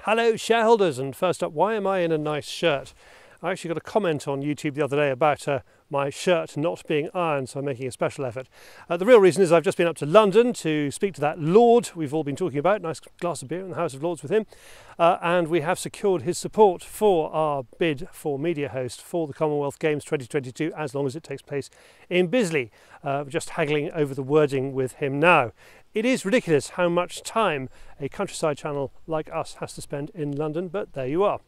Hello shareholders, and first up, why am I in a nice shirt? I actually got a comment on YouTube the other day about my shirt not being ironed, so I'm making a special effort. The real reason is I've just been up to London to speak to that Lord we've all been talking about, nice glass of beer in the House of Lords with him, and we have secured his support for our bid for media host for the Commonwealth Games 2022 as long as it takes place in Bisley. We're just haggling over the wording with him now. It is ridiculous how much time a countryside channel like us has to spend in London, but there you are.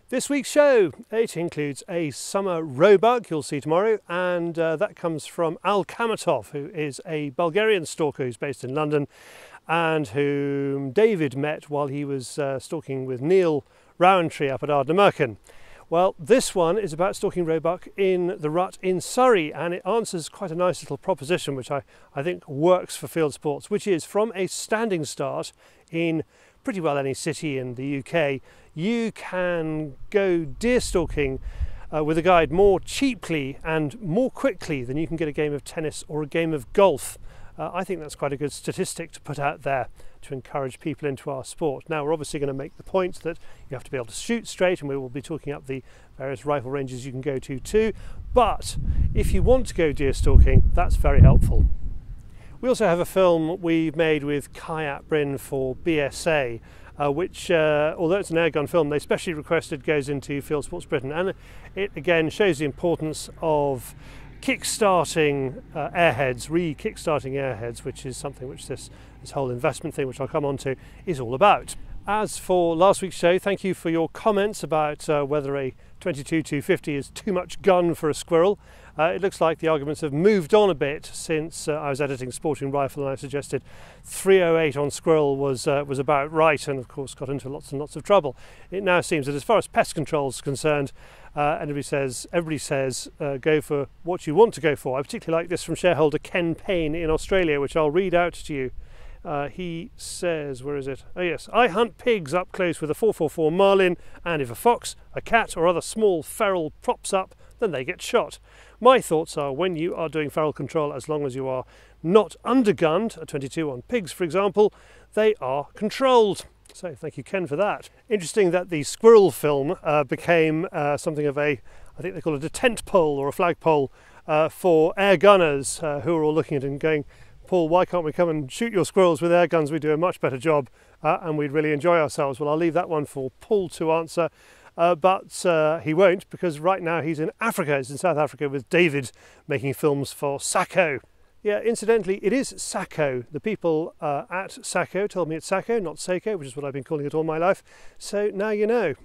This week's show, it includes a summer roebuck you'll see tomorrow, and that comes from Al Kamatov, who is a Bulgarian stalker who's based in London and whom David met while he was stalking with Neil Rowantree up at Ardnamurchan. Well, this one is about stalking roebuck in the rut in Surrey, and it answers quite a nice little proposition which I think works for Fieldsports, which is from a standing start in pretty well any city in the UK, you can go deer stalking with a guide more cheaply and more quickly than you can get a game of tennis or a game of golf. I think that's quite a good statistic to put out there to encourage people into our sport. Now, we're obviously going to make the point that you have to be able to shoot straight, and we will be talking up the various rifle ranges you can go to too. But if you want to go deer stalking, that's very helpful. We also have a film we've made with Kai Bryn for BSA, which, although it's an airgun film, they specially requested goes into Fieldsports Britain, and it again shows the importance of kickstarting airheads, re-kickstarting airheads, which is something which this whole investment thing, which I'll come on to, is all about. As for last week's show, thank you for your comments about whether a 22-250 is too much gun for a squirrel. It looks like the arguments have moved on a bit since I was editing Sporting Rifle, and I suggested 308 on squirrel was about right, and of course got into lots and lots of trouble. It now seems that as far as pest control is concerned, everybody says go for what you want to go for. I particularly like this from shareholder Ken Payne in Australia, which I'll read out to you. He says, where is it? Oh yes, I hunt pigs up close with a 444 Marlin, and if a fox, a cat or other small feral props up, then they get shot. My thoughts are, when you are doing feral control, as long as you are not undergunned, a 22 on pigs for example, they are controlled. So thank you Ken for that. Interesting that the squirrel film became something of a, I think they call it a tent pole or a flagpole for air gunners who are all looking at it and going, Paul, why can't we come and shoot your squirrels with air guns? We do a much better job and we'd really enjoy ourselves. Well, I'll leave that one for Paul to answer, but he won't, because right now he's in Africa. He's in South Africa with David making films for Sacco. Yeah, incidentally, it is Sacco. The people at Sacco told me it's Sacco, not Seiko, which is what I've been calling it all my life. So now you know.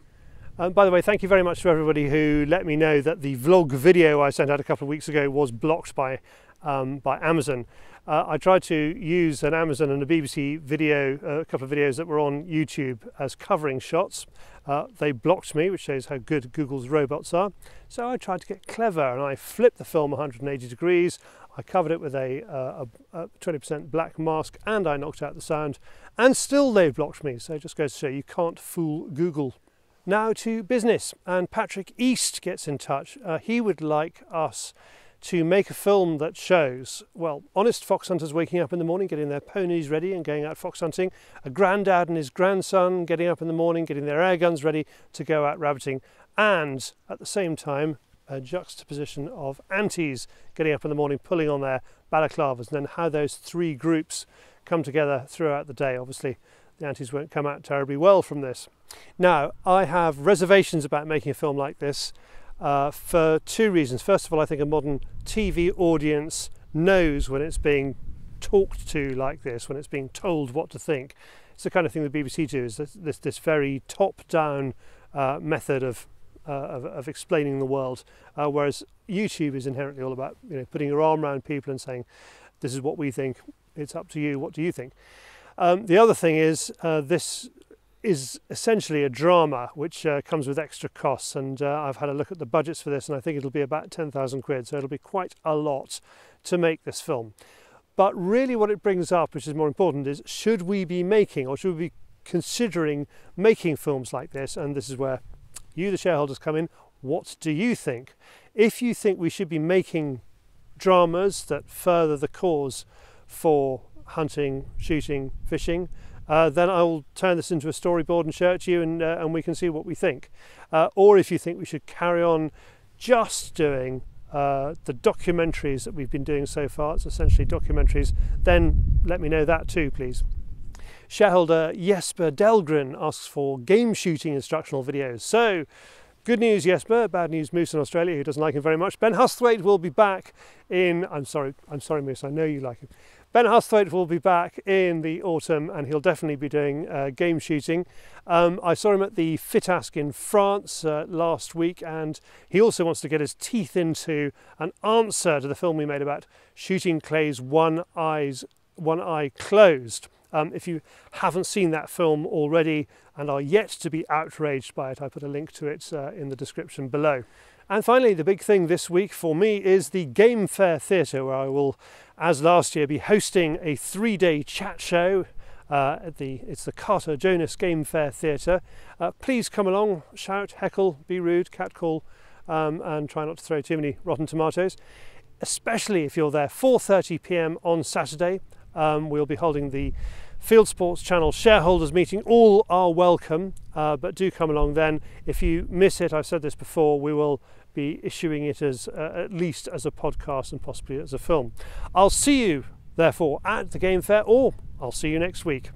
By the way, thank you very much to everybody who let me know that the vlog video I sent out a couple of weeks ago was blocked by Amazon. I tried to use an Amazon and a BBC video, a couple of videos that were on YouTube as covering shots. They blocked me, which shows how good Google's robots are. So I tried to get clever, and I flipped the film 180 degrees. I covered it with a 20% black mask, and I knocked out the sound, and still they've blocked me. So it just goes to show you can't fool Google. Now to business, and Patrick East gets in touch. He would like us to make a film that shows, well, honest fox hunters waking up in the morning, getting their ponies ready and going out fox hunting, a granddad and his grandson getting up in the morning, getting their air guns ready to go out rabbiting, and at the same time a juxtaposition of aunties getting up in the morning, pulling on their balaclavas, and then how those three groups come together throughout the day. Obviously the aunties won't come out terribly well from this. Now, I have reservations about making a film like this for two reasons. First of all, I think a modern TV audience knows when it's being talked to like this, when it's being told what to think. It's the kind of thing the BBC do, is this very top-down method of explaining the world, whereas YouTube is inherently all about, you know, putting your arm around people and saying, this is what we think, it's up to you, what do you think? The other thing is this is essentially a drama which comes with extra costs, and I've had a look at the budgets for this, and I think it'll be about 10,000 quid, so it'll be quite a lot to make this film. But really what it brings up, which is more important, is should we be making, or should we be considering making films like this? And this is where you, the shareholders, come in. What do you think? If you think we should be making dramas that further the cause for hunting, shooting, fishing, then I will turn this into a storyboard and show it to you, and we can see what we think. Or if you think we should carry on just doing the documentaries that we've been doing so far, it's essentially documentaries, then let me know that too, please. Shareholder Jesper Delgren asks for game shooting instructional videos. So, good news Jesper, bad news Moose in Australia, who doesn't like him very much. Ben Husthwaite will be back in, I'm sorry Moose, I know you like him. Ben Husthwaite will be back in the autumn, and he'll definitely be doing game shooting. I saw him at the FITASC in France last week, and he also wants to get his teeth into an answer to the film we made about shooting clays one eye closed. If you haven't seen that film already and are yet to be outraged by it, I put a link to it in the description below. And finally, the big thing this week for me is the Game Fair Theatre, where I will, as last year, be hosting a 3-day chat show. It's the Carter Jonas Game Fair Theatre. Please come along, shout, heckle, be rude, catcall, and try not to throw too many rotten tomatoes. Especially if you're there 4:30 p.m. on Saturday. We'll be holding the Fieldsports Channel shareholders meeting. All are welcome, but do come along then. If you miss it, I've said this before, we will be issuing it as at least as a podcast and possibly as a film. I'll see you therefore at the Game Fair, or I'll see you next week.